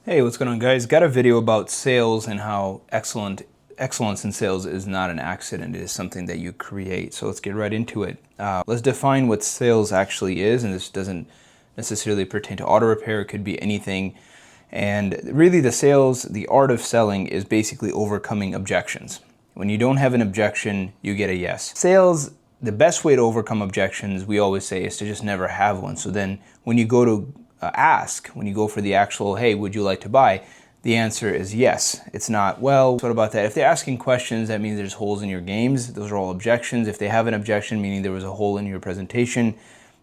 Hey, what's going on, guys? Got a video about sales and how excellence in sales is not an accident. It is something that you create. So let's get right into it. Let's define what sales actually is, and this doesn't necessarily pertain to auto repair. It could be anything. And really, the art of selling is basically overcoming objections. When you don't have an objection, you get a yes. Sales, the best way to overcome objections, we always say, is to just never have one. So then when you go to when you go for the actual, hey, would you like to buy? The answer is yes. It's not, well, what about that? If they're asking questions, that means there's holes in your games. Those are all objections. If they have an objection, meaning there was a hole in your presentation.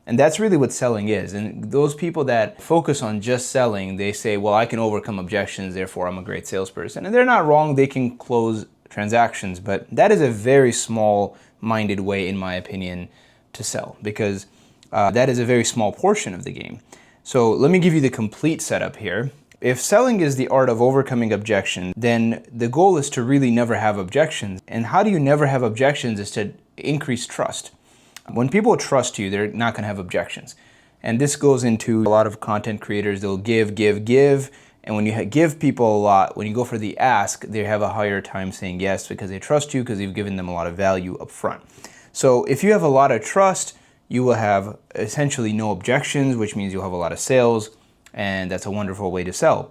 And that's really what selling is. And those people that focus on just selling, they say, well, I can overcome objections, therefore I'm a great salesperson. And they're not wrong. They can close transactions. But that is a very small-minded way, in my opinion, to sell, because that is a very small portion of the game. So let me give you the complete setup here. If selling is the art of overcoming objections, then the goal is to really never have objections. And how do you never have objections is to increase trust. When people trust you, they're not going to have objections. And this goes into a lot of content creators. They'll give. And when you give people a lot, when you go for the ask, they have a higher time saying yes because they trust you, because you've given them a lot of value up front. So if you have a lot of trust, you will have essentially no objections, which means you'll have a lot of sales, and that's a wonderful way to sell.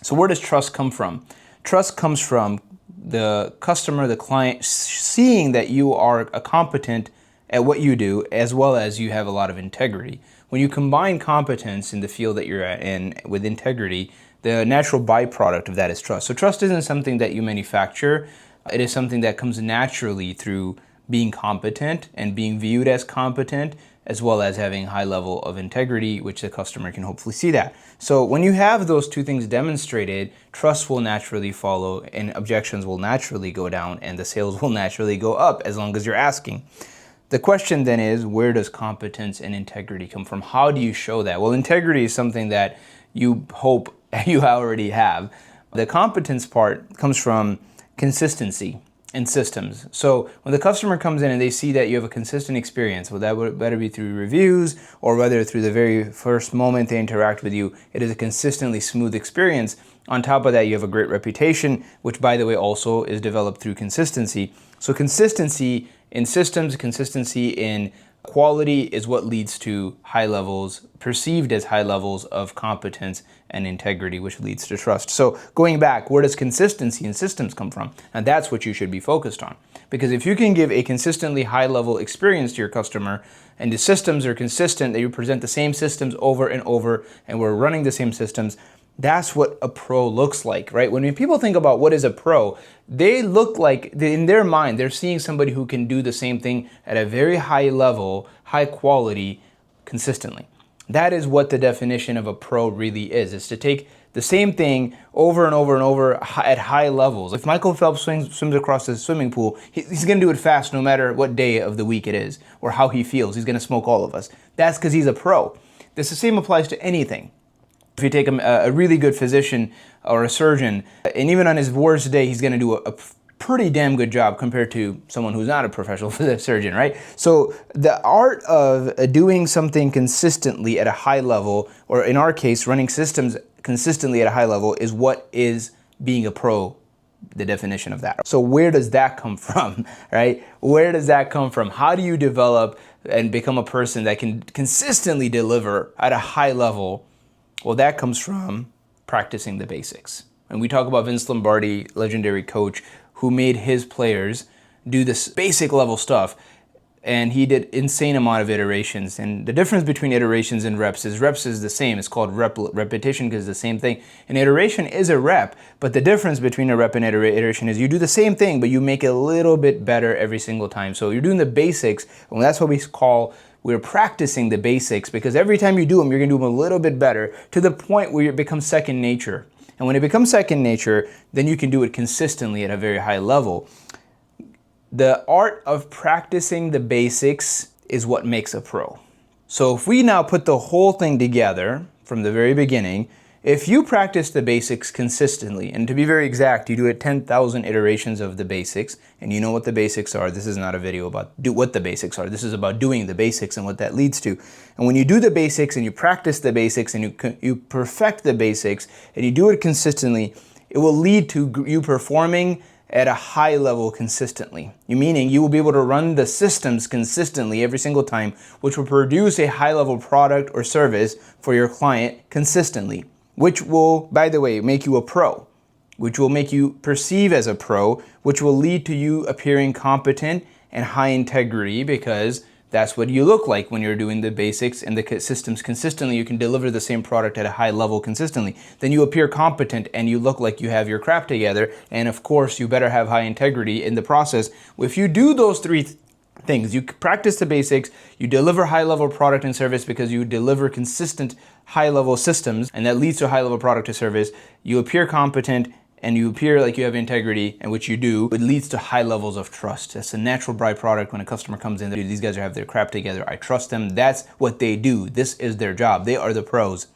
So where does trust come from? Trust comes from the customer, the client, seeing that you are competent at what you do, as well as you have a lot of integrity. When you combine competence in the field that you're in with integrity, the natural byproduct of that is trust. So trust isn't something that you manufacture. It is something that comes naturally through being competent and being viewed as competent, as well as having a high level of integrity, which the customer can hopefully see that. So when you have those two things demonstrated, trust will naturally follow, and objections will naturally go down, and the sales will naturally go up as long as you're asking. The question then is, where does competence and integrity come from? How do you show that? Well, integrity is something that you hope you already have. The competence part comes from consistency and systems. So when the customer comes in and they see that you have a consistent experience, well, that would better be through reviews or whether through the very first moment they interact with you, it is a consistently smooth experience. On top of that, you have a great reputation, which, by the way, also is developed through consistency. So consistency in systems, consistency in quality is what leads to high levels, perceived as high levels of competence and integrity, which leads to trust. So going back, where does consistency in systems come from? And that's what you should be focused on. Because if you can give a consistently high level experience to your customer, and the systems are consistent, that you present the same systems over and over, and we're running the same systems, that's what a pro looks like, right? When people think about what is a pro, they look like, in their mind, they're seeing somebody who can do the same thing at a very high level, high quality, consistently. That is what the definition of a pro really is to take the same thing over and over and over at high levels. If Michael Phelps swims across the swimming pool, he's going to do it fast no matter what day of the week it is or how he feels. He's going to smoke all of us. That's because he's a pro. The same applies to anything. If you take a really good physician or a surgeon, and even on his worst day, he's going to do a pretty damn good job compared to someone who's not a professional surgeon, right? So the art of doing something consistently at a high level, or in our case, running systems consistently at a high level, is what is being a pro, the definition of that. So where does that come from, right? Where does that come from? How do you develop and become a person that can consistently deliver at a high level? Well, that comes from practicing the basics. And we talk about Vince Lombardi, legendary coach, who made his players do this basic level stuff. And he did insane amount of iterations. And the difference between iterations and reps is the same. It's called repetition because it's the same thing. An iteration is a rep, but the difference between a rep and iteration is you do the same thing, but you make it a little bit better every single time. So you're doing the basics, and that's what we're practicing the basics, because every time you do them, you're going to do them a little bit better to the point where it becomes second nature. And when it becomes second nature, then you can do it consistently at a very high level. The art of practicing the basics is what makes a pro. So if we now put the whole thing together from the very beginning, If you practice the basics consistently, and to be very exact, you do it 10,000 iterations of the basics, and you know what the basics are. This is not a video about what the basics are. This is about doing the basics and what that leads to. And when you do the basics and you practice the basics and you perfect the basics and you do it consistently, it will lead to you performing at a high level consistently. Meaning you will be able to run the systems consistently every single time, which will produce a high level product or service for your client consistently, which will, by the way, make you a pro, which will make you perceive as a pro, which will lead to you appearing competent and high integrity, because that's what you look like when you're doing the basics and the systems consistently. You can deliver the same product at a high level consistently. Then you appear competent and you look like you have your crap together. And of course, you better have high integrity in the process. If you do those three things, you practice the basics, you deliver high level product and service because you deliver consistent high level systems, and that leads to high level product or service. You appear competent and you appear like you have integrity, and which you do, it leads to high levels of trust. That's a natural byproduct when a customer comes in. These guys have their crap together. I trust them. That's what they do. This is their job. They are the pros.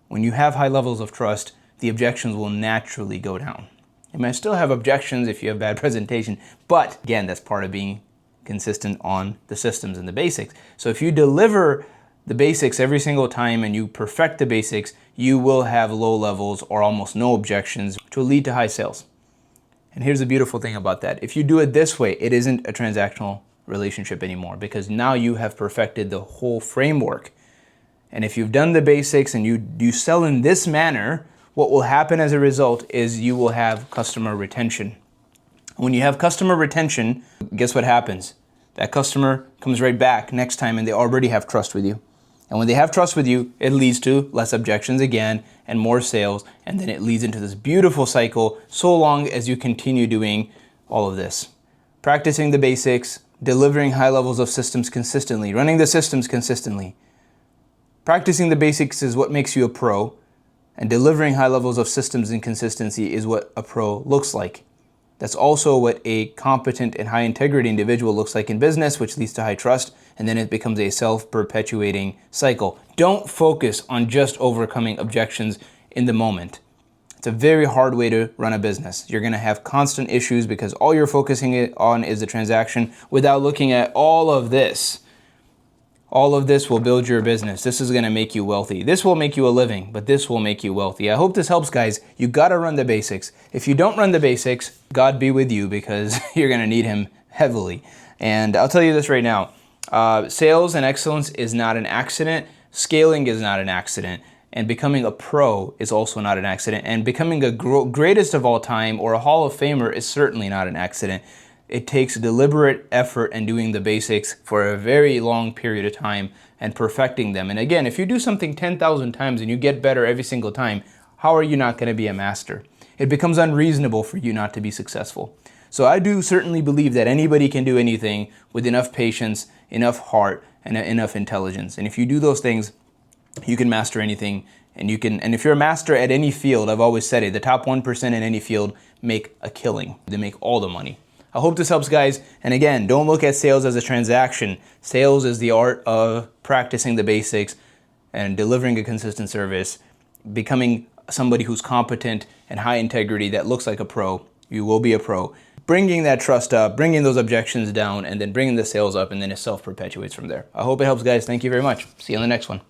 When you have high levels of trust, the objections will naturally go down. You might still have objections if you have bad presentation, but again, that's part of being consistent on the systems and the basics. So if you deliver the basics every single time and you perfect the basics, you will have low levels or almost no objections, which will lead to high sales. And here's the beautiful thing about that. If you do it this way, it isn't a transactional relationship anymore, because now you have perfected the whole framework. And if you've done the basics and you sell in this manner, what will happen as a result is you will have customer retention. When you have customer retention, guess what happens? That customer comes right back next time and they already have trust with you. And when they have trust with you, it leads to less objections again and more sales. And then it leads into this beautiful cycle so long as you continue doing all of this. Practicing the basics, delivering high levels of systems consistently, running the systems consistently. Practicing the basics is what makes you a pro, and delivering high levels of systems and consistency is what a pro looks like. That's also what a competent and high integrity individual looks like in business, which leads to high trust, and then it becomes a self-perpetuating cycle. Don't focus on just overcoming objections in the moment. It's a very hard way to run a business. You're gonna have constant issues because all you're focusing on is the transaction without looking at all of this. All of this will build your business. This is gonna make you wealthy. This will make you a living, but this will make you wealthy. I hope this helps, guys. You gotta run the basics. If you don't run the basics, God be with you, because you're gonna need him heavily. And I'll tell you this right now. Sales and excellence is not an accident. Scaling is not an accident. And becoming a pro is also not an accident. And becoming a greatest of all time or a Hall of Famer is certainly not an accident. It takes deliberate effort and doing the basics for a very long period of time and perfecting them. And again, if you do something 10,000 times and you get better every single time, how are you not going to be a master? It becomes unreasonable for you not to be successful. So I do certainly believe that anybody can do anything with enough patience, enough heart, and enough intelligence. And if you do those things, you can master anything. And if you're a master at any field, I've always said it, the top 1% in any field make a killing. They make all the money. I hope this helps, guys. And again, don't look at sales as a transaction. Sales is the art of practicing the basics and delivering a consistent service, becoming somebody who's competent and high integrity that looks like a pro. You will be a pro. Bringing that trust up, bringing those objections down, and then bringing the sales up, and then it self-perpetuates from there. I hope it helps, guys. Thank you very much. See you on the next one.